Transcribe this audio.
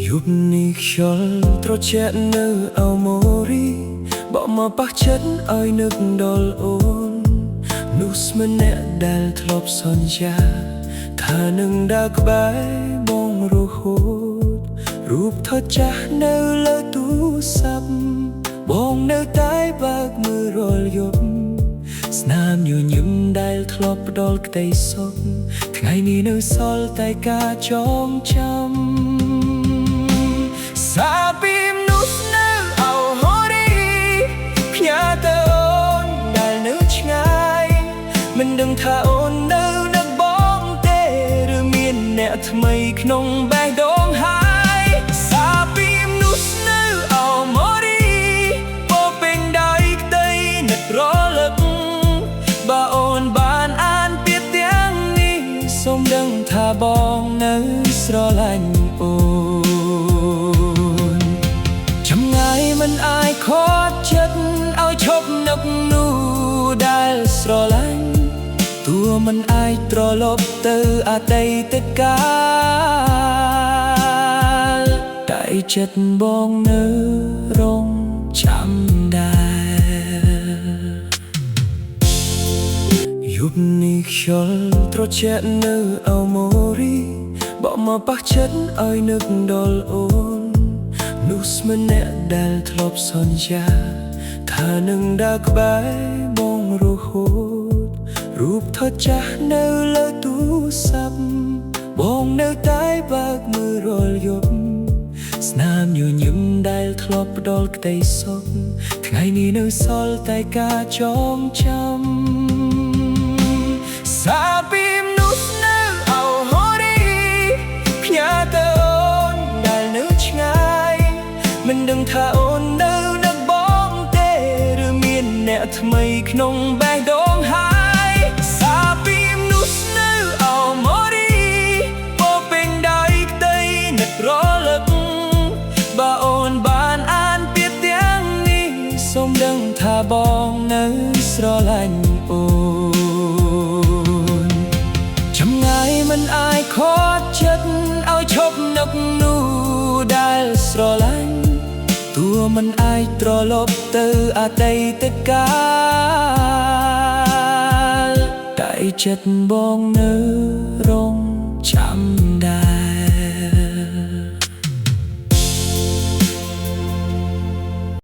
យប់នេះខ្យល់ត្រជាក់នៅអោម៉ូរីបក់មកប៉ះចិត្តឲ្យនឹកដល់អូននោះស្មិនអ្នកដែលធ្លាប់សន្យាថានឹងដើរក្បែរបងរហូតរូបថតចាស់នៅលើទូរស័ព្ទបងនៅតែបើកមើលរាល់យប់ស្នាមញញឹមដែលធ្លាប់ផ្ដល់ក្តីសុខថ្ងៃនេះនៅសល់តែការចងចាំសាពីមនុស្សនៅអោហូរីផ្ញើទៅអូនដែលនៅឆ្ងាយមិនដឹងថាអូននៅនឹកបងទេឬមានអ្នកថ្មីក្នុងបេះដូងហើយសាពីមនុស្សនៅអោម៉ូរីពោពេញដោយក្តីនឹករលឹកបើអូនបានអានពាក្យទាំងនេះសូមដឹងថាបងនៅស្រឡាញ់អូនចម្ងាយមិនអាចខកចិត្តឲ្យឈប់នឹកនោះដែលស្រឡាញ់ទោះមិនអាចត្រឡប់ទៅអតីតកាលតែចិត្តបងនៅរងចាំដែរយប់នេះខ្យល់ត្រជាក់នៅអោម៉ូរីបក់មកប៉ះចិត្តឲ្យនឹកដល់អូននោះស្មិនអ្នកដែលធ្លាប់សន្យាថានឹងដើរក្បែរបងរហូតរូបថតចាស់នៅលើទូរស័ព្ទបងនៅតែបើកមើលរាល់យប់ស្នាមញញឹមដែលធ្លាប់ផ្ដល់ក្តីសុខថ្ងៃនេះនៅសល់តែការចងចាំសាពីមនុស្សនៅអោហូរីផ្ញើទៅអូនដែលនៅឆ្ងាយមិនដឹងថាអូននៅនឹកបងទេឬមានអ្នកថ្មីក្នុងបេះដូងហើយសាពីមនុស្សនៅអោម៉ូរីពោពេញដោយក្តីនឹករលឹកបើអូនបានអានពាក្យទាំងនេះសូមដឹងថាបងនៅស្រឡាញ់អូនចម្ងាយមិនអាចខកចិត្តឲ្យឈប់នឹកនោះដែលស្រឡាញ់ទោះមិនអាចត្រឡប់ទៅអតីតកាលតែចិត្តបងនៅរងចាំដែរ